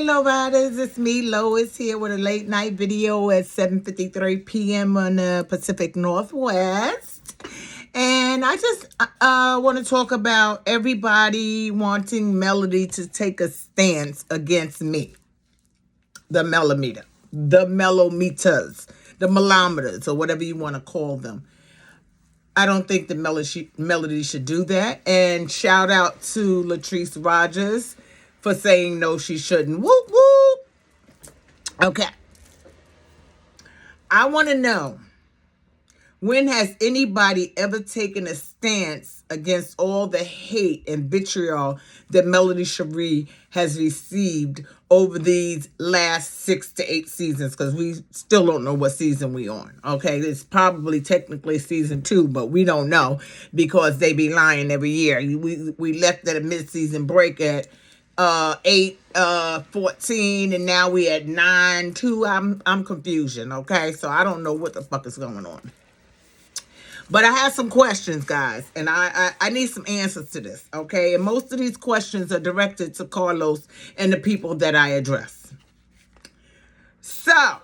Hey, Low Riders, it's me, Lois, here with a late night video at 7:53 p.m. on the Pacific Northwest. And I just want to talk about everybody wanting Melody to take a stance against me. The Melometer, the Melometers, the Melometers, or whatever you want to call them. I don't think the Melody should do that. And shout out to Shari Rodgers for saying no, she shouldn't. Whoop, whoop. Okay. I want to know, when has anybody ever taken a stance against all the hate and vitriol that Melody Shari has received over these last 6 to 8 seasons? Because we still don't know what season we on. Okay, it's probably technically season 2, but we don't know because they be lying every year. We left at a mid-season break at 8, 14, and now we at 9, 2. I'm confusion. Okay, so I don't know what the fuck is going on. But I have some questions, guys, and I need some answers to this, okay? And most of these questions are directed to Carlos and the people that I address. So,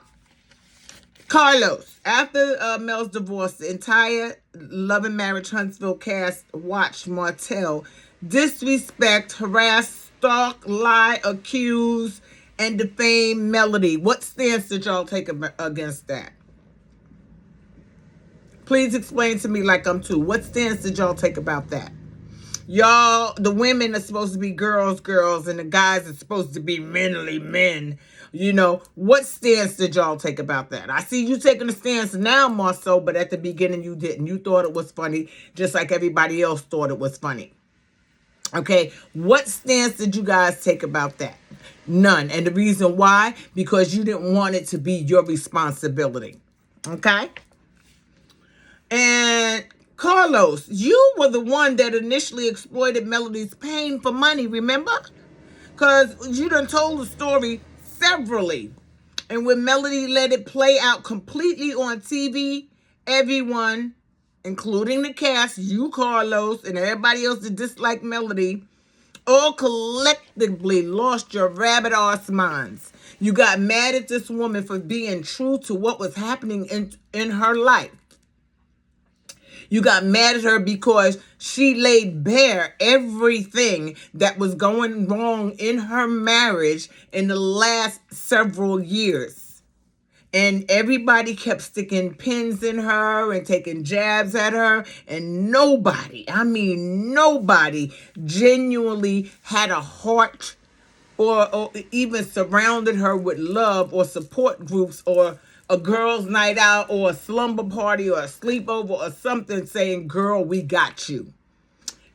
Carlos, after Mel's divorce, the entire Love and Marriage Huntsville cast watched Martell disrespect, harass, stalk, lie, accuse, and defame Melody. What stance did y'all take against that? Please explain to me like I'm two. What stance did y'all take about that? Y'all, the women are supposed to be girls, and the guys are supposed to be men. You know, what stance did y'all take about that? I see you taking a stance now, Marcel, but at the beginning you didn't. You thought it was funny, just like everybody else thought it was funny. Okay, what stance did you guys take about that? None. And the reason why? Because you didn't want it to be your responsibility. Okay? And Carlos, you were the one that initially exploited Melody's pain for money, remember? Because you done told the story severally. And when Melody let it play out completely on TV, everyone, including the cast, you, Carlos, and everybody else that disliked Melody, all collectively lost your rabbit-ass minds. You got mad at this woman for being true to what was happening in her life. You got mad at her because she laid bare everything that was going wrong in her marriage in the last several years. And everybody kept sticking pins in her and taking jabs at her. And nobody genuinely had a heart or even surrounded her with love or support groups or a girl's night out or a slumber party or a sleepover or something saying, girl, we got you.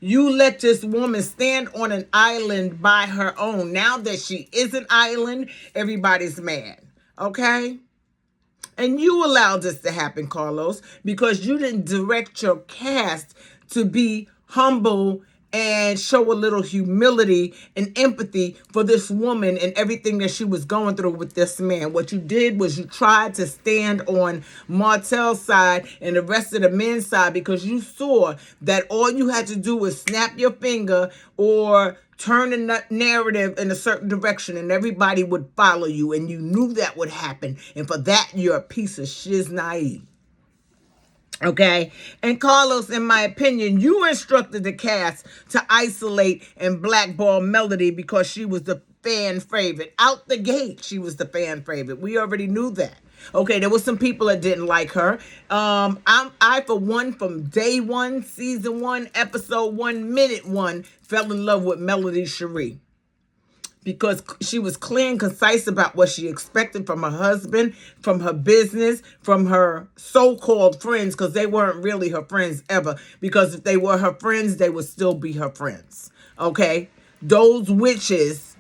You let this woman stand on an island by her own. Now that she is an island, everybody's mad. Okay? And you allowed this to happen, Carlos, because you didn't direct your cast to be humble and show a little humility and empathy for this woman and everything that she was going through with this man. What you did was you tried to stand on Martell's side and the rest of the men's side because you saw that all you had to do was snap your finger or turn the narrative in a certain direction and everybody would follow you, and you knew that would happen. And for that, you're a piece of shiz naive. Okay? And Carlos, in my opinion, you instructed the cast to isolate and blackball Melody because she was the fan favorite. Out the gate, she was the fan favorite. We already knew that. Okay, there were some people that didn't like her. I, for one, from day one, season 1, episode 1, minute 1, fell in love with Melody Shari. Because she was clear and concise about what she expected from her husband, from her business, from her so-called friends, because they weren't really her friends ever. Because if they were her friends, they would still be her friends. Okay? Those witches,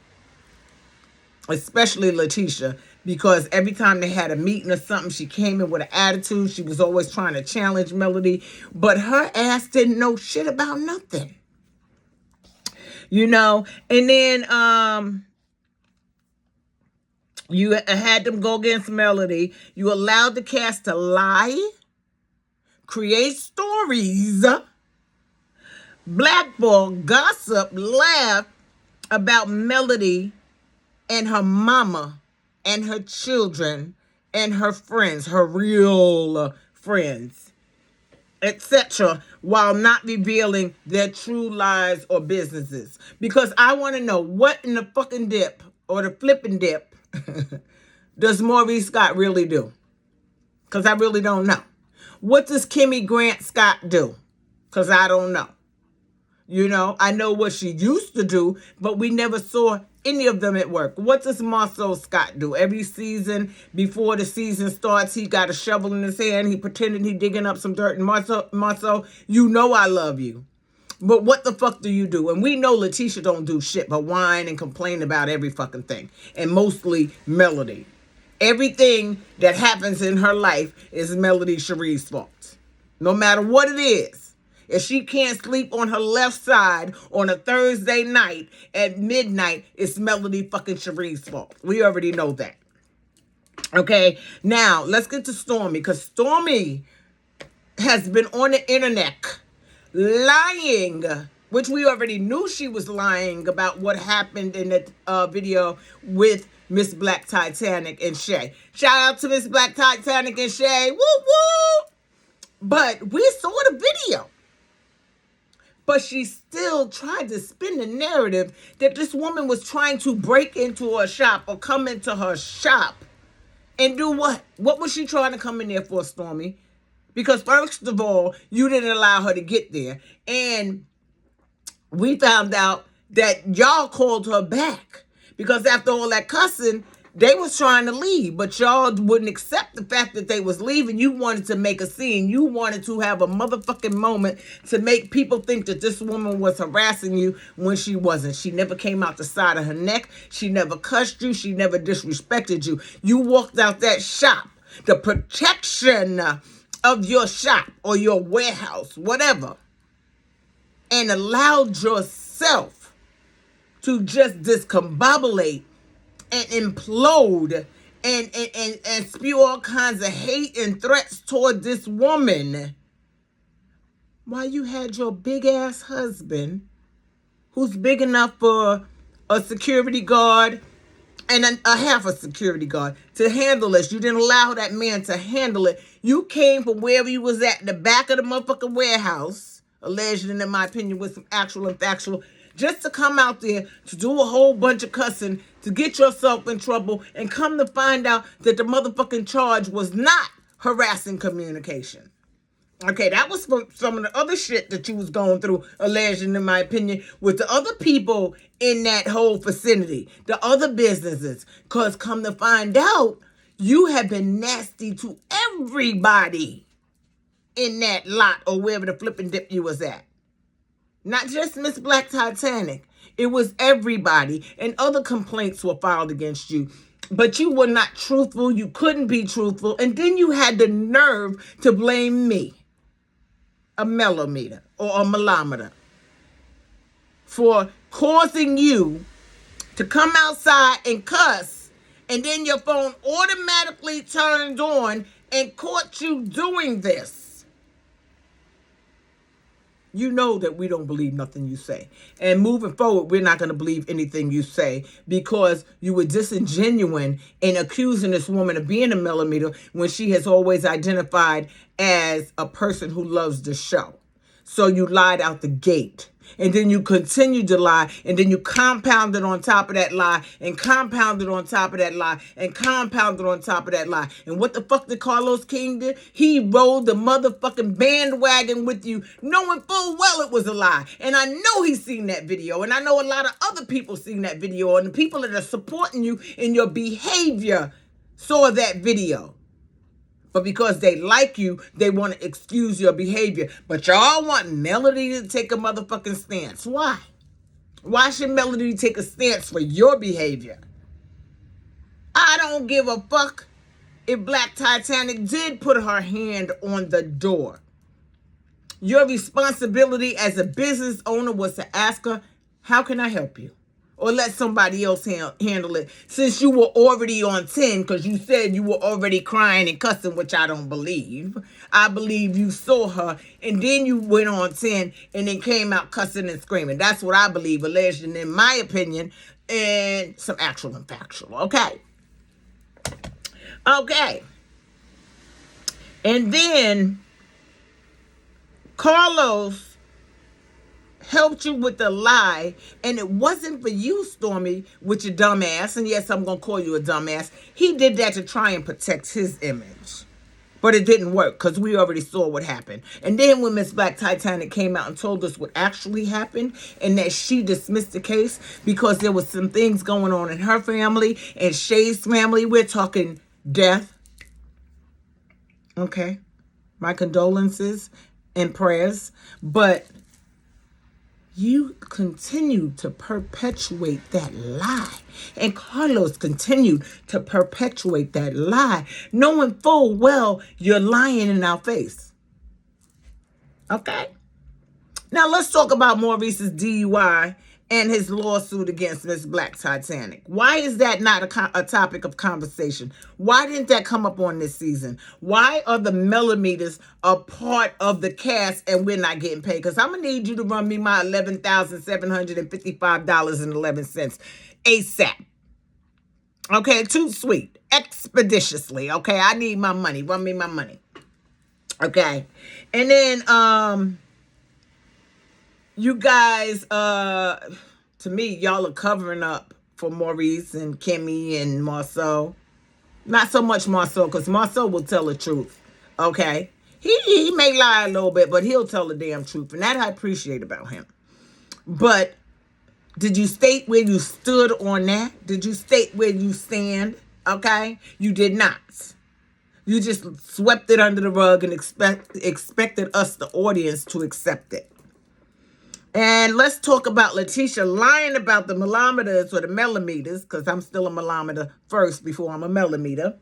especially Letitia, because every time they had a meeting or something, she came in with an attitude. She was always trying to challenge Melody. But her ass didn't know shit about nothing. You know, and then you had them go against Melody. You allowed the cast to lie, create stories, blackball, gossip, laugh about Melody and her mama and her children and her friends, her real friends, etc., while not revealing their true lives or businesses. Because I want to know what in the fucking dip or the flipping dip does Maurice Scott really do? Because I really don't know. What does Kimmy Grant Scott do? Because I don't know. You know, I know what she used to do, but we never saw any of them at work. What does Marcel Scott do? Every season, before the season starts, he got a shovel in his hand. He pretended he digging up some dirt. And Marcel, you know I love you. But what the fuck do you do? And we know Letitia don't do shit but whine and complain about every fucking thing. And mostly Melody. Everything that happens in her life is Melody Cherie's fault. No matter what it is. If she can't sleep on her left side on a Thursday night at midnight, it's Melody fucking Cherie's fault. We already know that. Okay, now let's get to Stormy, because Stormy has been on the internet lying, which we already knew she was lying about what happened in the video with Miss Black Titanic and Shay. Shout out to Miss Black Titanic and Shay. Woo woo! But we saw the video. But she still tried to spin the narrative that this woman was trying to break into her shop or come into her shop and do what? What was she trying to come in there for, Stormy? Because first of all, you didn't allow her to get there. And we found out that y'all called her back. Because after all that cussing, they was trying to leave, but y'all wouldn't accept the fact that they was leaving. You wanted to make a scene. You wanted to have a motherfucking moment to make people think that this woman was harassing you when she wasn't. She never came out the side of her neck. She never cussed you. She never disrespected you. You walked out that shop. The protection of your shop or your warehouse, whatever, and allowed yourself to just discombobulate and implode and spew all kinds of hate and threats toward this woman while you had your big ass husband who's big enough for a security guard and a half a security guard to handle this. You didn't allow that man to handle it. You came from wherever you was at, the back of the motherfucking warehouse, alleged, in my opinion, with some actual and factual, just to come out there to do a whole bunch of cussing, to get yourself in trouble, and come to find out that the motherfucking charge was not harassing communication. Okay, that was some of the other shit that you was going through, alleged, in my opinion, with the other people in that whole vicinity, the other businesses. Because come to find out, you have been nasty to everybody in that lot or wherever the flipping dip you was at. Not just Miss Black Titanic. It was everybody. And other complaints were filed against you. But you were not truthful. You couldn't be truthful. And then you had the nerve to blame me, a melometer or a melometer, for causing you to come outside and cuss. And then your phone automatically turned on and caught you doing this. You know that we don't believe nothing you say. And moving forward, we're not going to believe anything you say because you were disingenuous in accusing this woman of being a melometer when she has always identified as a person who loves the show. So you lied out the gate. And then you continued to lie, and then you compounded on top of that lie, and compounded on top of that lie, and compounded on top of that lie. And what the fuck did Carlos King do? He rode the motherfucking bandwagon with you, knowing full well it was a lie. And I know he's seen that video, and I know a lot of other people seen that video, and the people that are supporting you in your behavior saw that video. But because they like you, they want to excuse your behavior. But y'all want Melody to take a motherfucking stance. Why? Why should Melody take a stance for your behavior? I don't give a fuck if Black Titanic did put her hand on the door. Your responsibility as a business owner was to ask her, how can I help you? Or let somebody else handle it. Since you were already on 10, because you said you were already crying and cussing, which I don't believe. I believe you saw her, and then you went on 10, and then came out cussing and screaming. That's what I believe, alleged. And in my opinion, and some actual and factual. Okay. Okay. And then Carlos helped you with the lie, and it wasn't for you, Stormy, with your dumb ass. And yes, I'm going to call you a dumbass. He did that to try and protect his image. But it didn't work because we already saw what happened. And then when Miss Black Titanic came out and told us what actually happened and that she dismissed the case because there was some things going on in her family and Shay's family, we're talking death. Okay. My condolences and prayers. But you continued to perpetuate that lie. And Carlos continued to perpetuate that lie, knowing full well you're lying in our face. Okay? Now let's talk about Maurice's DUI and his lawsuit against Miss Black Titanic. Why is that not a topic of conversation? Why didn't that come up on this season? Why are the Melometers a part of the cast and we're not getting paid? Because I'm going to need you to run me my $11,755.11 ASAP. Okay, too sweet. Expeditiously. Okay, I need my money. Run me my money. Okay. And then, you guys, to me, y'all are covering up for Maurice and Kimmy and Marcel. Not so much Marcel, because Marcel will tell the truth. Okay? He may lie a little bit, but he'll tell the damn truth. And that I appreciate about him. But did you state where you stood on that? Did you state where you stand? Okay? You did not. You just swept it under the rug and expected us, the audience, to accept it. And let's talk about Letitia lying about the Melometers or the Melometers, because I'm still a Melometer first before I'm a Melometer.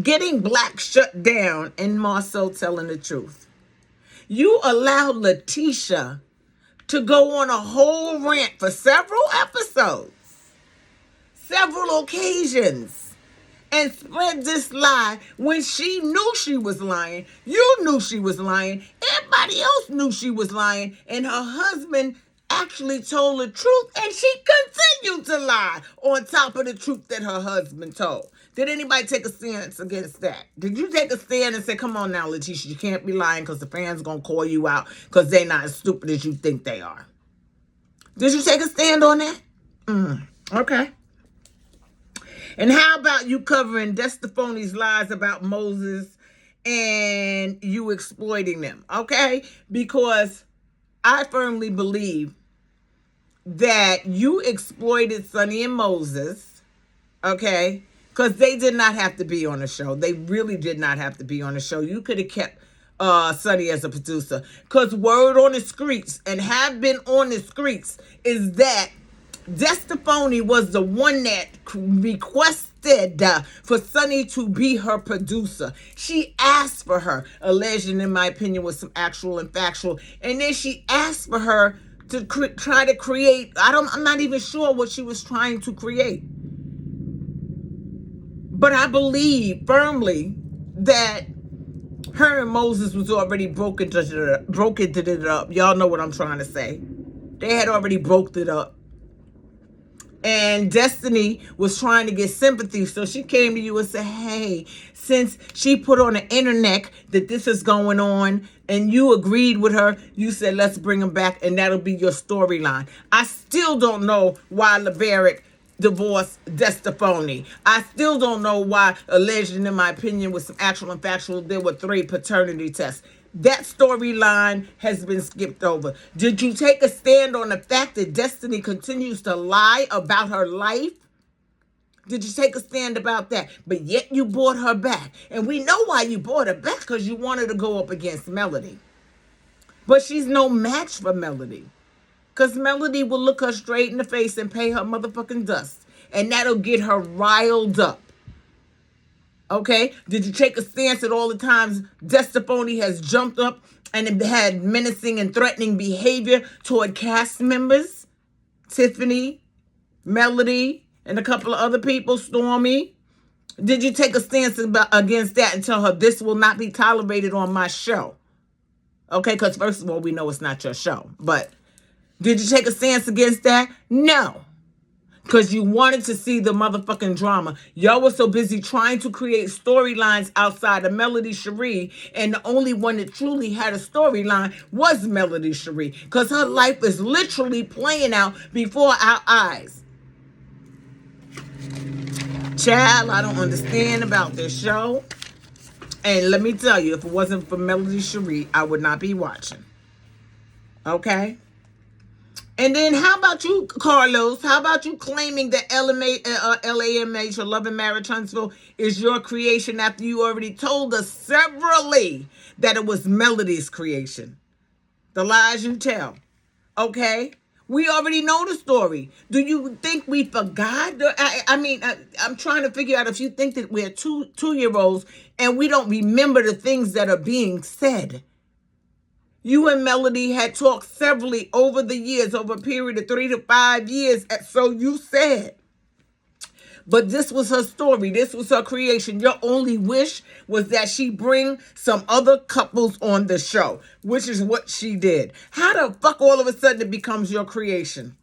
Getting Black shut down and Marcel telling the truth. You allowed Letitia to go on a whole rant for several episodes, several occasions, and spread this lie when she knew she was lying. You knew she was lying. Everybody else knew she was lying. And her husband actually told the truth, and she continued to lie on top of the truth that her husband told. Did anybody take a stance against that? Did you take a stand and say, come on now, Letitia, you can't be lying because the fans going to call you out because they're not as stupid as you think they are? Did you take a stand on that? Okay. And how about you covering Destafoni's lies about Moses and you exploiting them? Okay? Because I firmly believe that you exploited Sonny and Moses, okay? Because they did not have to be on the show. They really did not have to be on the show. You could have kept Sonny as a producer. Because word on the streets, and have been on the streets, is that Destafoni was the one that requested for Sonny to be her producer. She asked for her, alleging, in my opinion, was some actual and factual. And then she asked for her to try to create, I'm not even sure what she was trying to create. But I believe firmly that her and Moses was already broken it up. Y'all know what I'm trying to say. They had already broke it up. And Destiny was trying to get sympathy. So she came to you and said, hey, since she put on the internet that this is going on and you agreed with her, you said, let's bring him back and that'll be your storyline. I still don't know why LeBaric divorced Destafoni. I still don't know why, alleged, in my opinion, with some actual and factual, there were 3 paternity tests. That storyline has been skipped over. Did you take a stand on the fact that Destiny continues to lie about her life? Did you take a stand about that? But yet you brought her back. And we know why you brought her back, because you wanted to go up against Melody. But she's no match for Melody. Because Melody will look her straight in the face and pay her motherfucking dust. And that'll get her riled up. Okay? Did you take a stance at all the times Destafoni has jumped up and had menacing and threatening behavior toward cast members? Tiffany, Melody, and a couple of other people, Stormy. Did you take a stance against that and tell her this will not be tolerated on my show? Okay? Because first of all, we know it's not your show. But did you take a stance against that? No. because you wanted to see the motherfucking drama. Y'all were so busy trying to create storylines outside of Melody Shari, and the only one that truly had a storyline was Melody Shari, because her life is literally playing out before our eyes. Child, I don't understand about this show. And let me tell you, if it wasn't for Melody Shari, I would not be watching. Okay? And then how about you, Carlos? How about you claiming that LAMH or Love and Marriage Huntsville is your creation after you already told us severally that it was Melody's creation? The lies you tell. Okay? We already know the story. Do you think we forgot? I'm trying to figure out if you think that we're two-year-olds and we don't remember the things that are being said. You and Melody had talked severally over the years, over a period of 3 to 5 years, so you said. But this was her story. This was her creation. Your only wish was that she bring some other couples on the show, which is what she did. How the fuck all of a sudden it becomes your creation?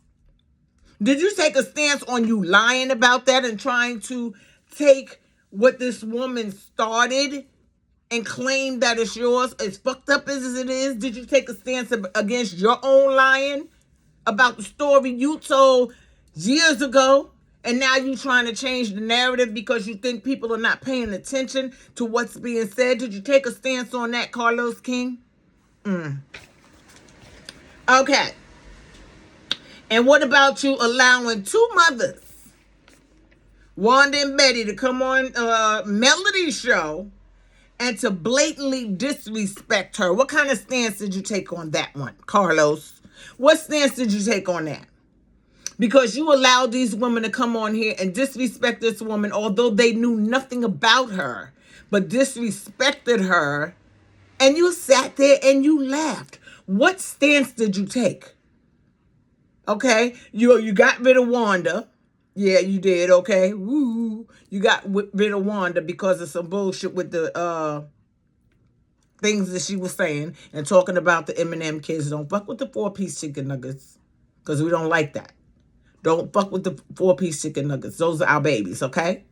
Did you take a stance on you lying about that and trying to take what this woman started and claim that it's yours, as fucked up as it is? Did you take a stance against your own lying about the story you told years ago, and now you trying to change the narrative because you think people are not paying attention to what's being said? Did you take a stance on that, Carlos King? Okay. And what about you allowing two mothers, Wanda and Betty, to come on Melody's show and to blatantly disrespect her? What kind of stance did you take on that one, Carlos? What stance did you take on that? Because you allowed these women to come on here and disrespect this woman, although they knew nothing about her, but disrespected her, and you sat there and you laughed. What stance did you take? Okay, you got rid of Wanda. Yeah, you did, okay? Woo. You got rid of Wanda because of some bullshit with the things that she was saying and talking about the Eminem kids. Don't fuck with the 4-piece chicken nuggets because we don't like that. Don't fuck with the 4-piece chicken nuggets. Those are our babies, okay?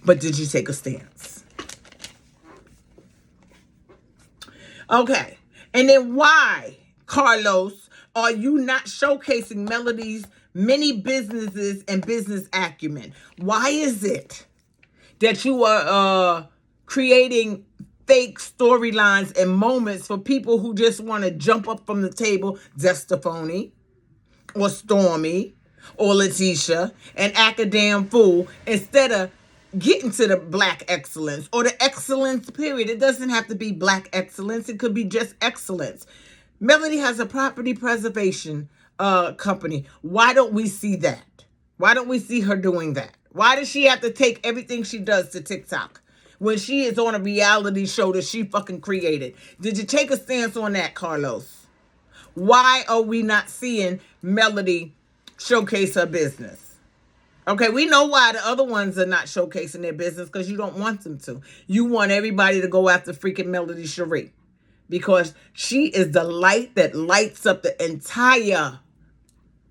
But did you take a stance? Okay. And then why, Carlos, are you not showcasing Melody's many businesses and business acumen? Why is it that you are creating fake storylines and moments for people who just want to jump up from the table, Destafoni, or Stormy, or Letitia, and act a damn fool, instead of getting to the black excellence or the excellence period? It doesn't have to be black excellence. It could be just excellence. Melody has a property preservation company. Why don't we see that? Why don't we see her doing that? Why does she have to take everything she does to TikTok when she is on a reality show that she fucking created? Did you take a stance on that, Carlos? Why are we not seeing Melody showcase her business? Okay, we know why the other ones are not showcasing their business, because you don't want them to. You want everybody to go after freaking Melody Shari because she is the light that lights up the entire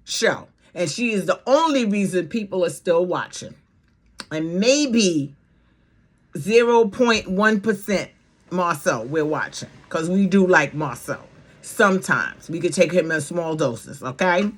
show. And she is the only reason people are still watching. And maybe 0.1% Marcel we're watching, because we do like Marcel. Sometimes we could take him in small doses, okay?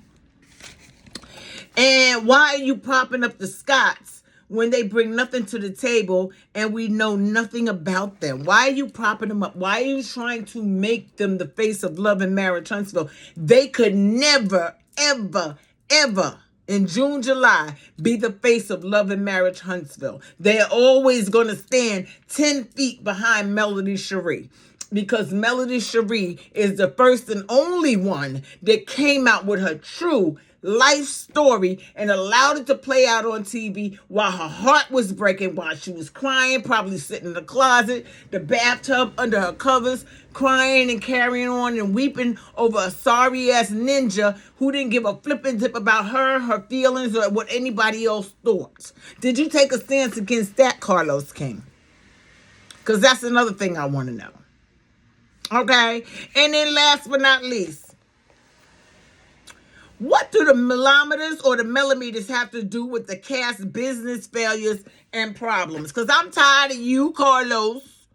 And why are you propping up the Scotts when they bring nothing to the table and we know nothing about them? Why are you propping them up? Why are you trying to make them the face of Love and Marriage Huntsville? They could never, ever, ever in June, July be the face of Love and Marriage Huntsville. They're always going to stand 10 feet behind Melody Shari, because Melody Shari is the first and only one that came out with her true life story and allowed it to play out on TV while her heart was breaking, while she was crying, probably sitting in the closet, the bathtub, under her covers, crying and carrying on and weeping over a sorry-ass ninja who didn't give a flippin' dip about her feelings, or what anybody else thought. Did you take a stance against that, Carlos King? Because that's another thing I want to know. Okay? And then last but not least, What do the Melometers or the Melometers have to do with the cast business failures and problems? Because I'm tired of you, Carlos,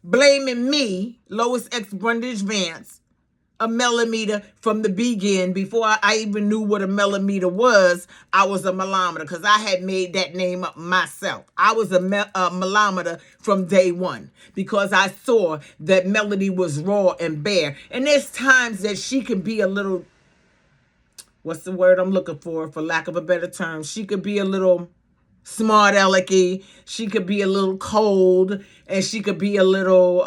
blaming me, Lois X Brundage Vance, a Melometer from the begin. Before I even knew what a Melometer was, I was a Melometer because I had made that name up myself. I was a Melometer from day one because I saw that Melody was raw and bare. And there's times that she can be a little, what's the word I'm looking for lack of a better term? She could be a little smart alecky, she could be a little cold, and she could be a little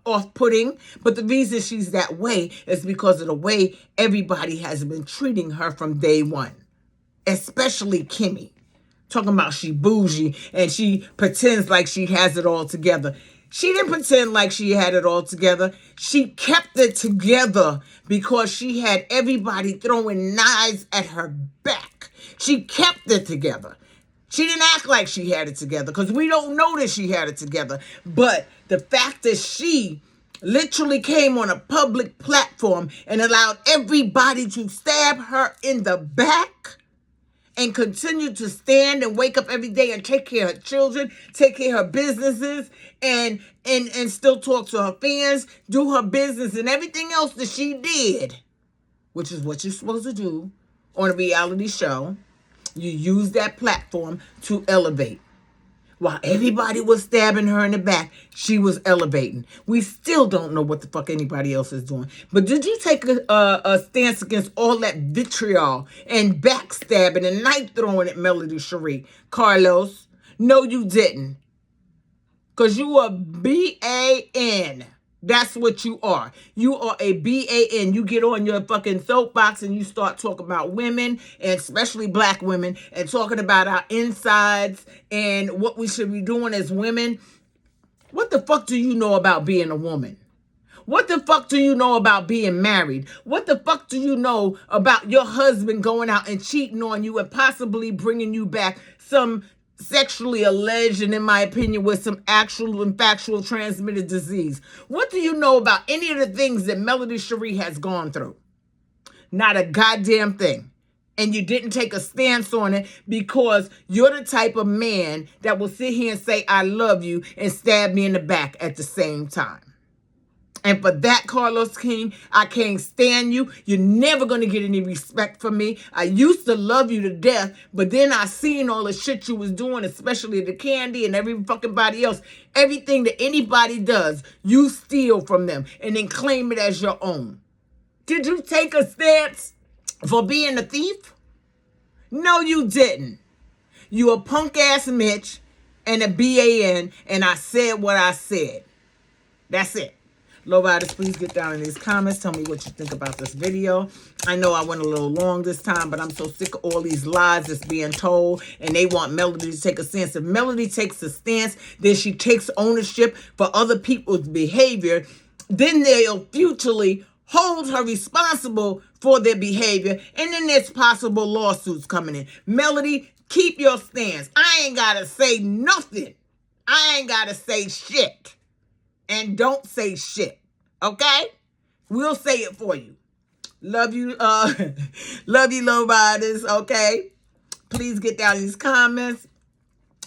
off-putting. But the reason she's that way is because of the way everybody has been treating her from day one, especially Kimmy. Talking about she bougie and she pretends like she has it all together. She didn't pretend like she had it all together. She kept it together because she had everybody throwing knives at her back. She kept it together. She didn't act like she had it together because we don't know that she had it together. But the fact that she literally came on a public platform and allowed everybody to stab her in the back and continue to stand and wake up every day and take care of her children, take care of her businesses, and still talk to her fans, do her business and everything else that she did, which is what you're supposed to do on a reality show. You use that platform to elevate. While everybody was stabbing her in the back, she was elevating. We still don't know what the fuck anybody else is doing. But did you take a stance against all that vitriol and backstabbing and knife throwing at Melody Shari, Carlos? No, you didn't. Because you are B-A-N. That's what you are. You are a B-A-N. You get on your fucking soapbox and you start talking about women, and especially black women, and talking about our insides and what we should be doing as women. What the fuck do you know about being a woman? What the fuck do you know about being married? What the fuck do you know about your husband going out and cheating on you and possibly bringing you back some sexually alleged, and in my opinion, with some actual and factual transmitted disease? What do you know about any of the things that Melody Shari has gone through? Not a goddamn thing. And you didn't take a stance on it because you're the type of man that will sit here and say, I love you, and stab me in the back at the same time. And for that, Carlos King, I can't stand you. You're never going to get any respect from me. I used to love you to death, but then I seen all the shit you was doing, especially the Candy and every fucking body else. Everything that anybody does, you steal from them and then claim it as your own. Did you take a stance for being a thief? No, you didn't. You a punk-ass Mitch and a BAN, and I said what I said. That's it. Low riders, please get down in these comments. Tell me what you think about this video. I know I went a little long this time, but I'm so sick of all these lies that's being told, and they want Melody to take a stance. If Melody takes a stance, then she takes ownership for other people's behavior, then they'll futurely hold her responsible for their behavior, and then there's possible lawsuits coming in. Melody, keep your stance. I ain't got to say nothing. I ain't got to say shit. And don't say shit, okay? We'll say it for you. Love you, love you, low riders, okay? Please get down in these comments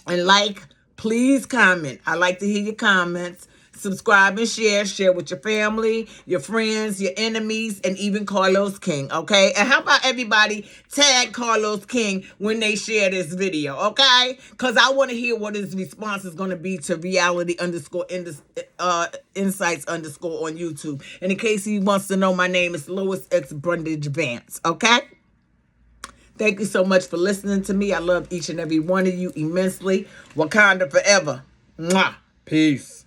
and please comment. I like to hear your comments. Subscribe and share with your family, your friends, your enemies, and even Carlos King, okay? And how about everybody tag Carlos King when they share this video, okay? Because I want to hear what his response is going to be to reality_insights_ on YouTube. And in case he wants to know, my name is Lois X Brundage Vance, okay? Thank you so much for listening to me. I love each and every one of you immensely. Wakanda forever. Mwah. Peace.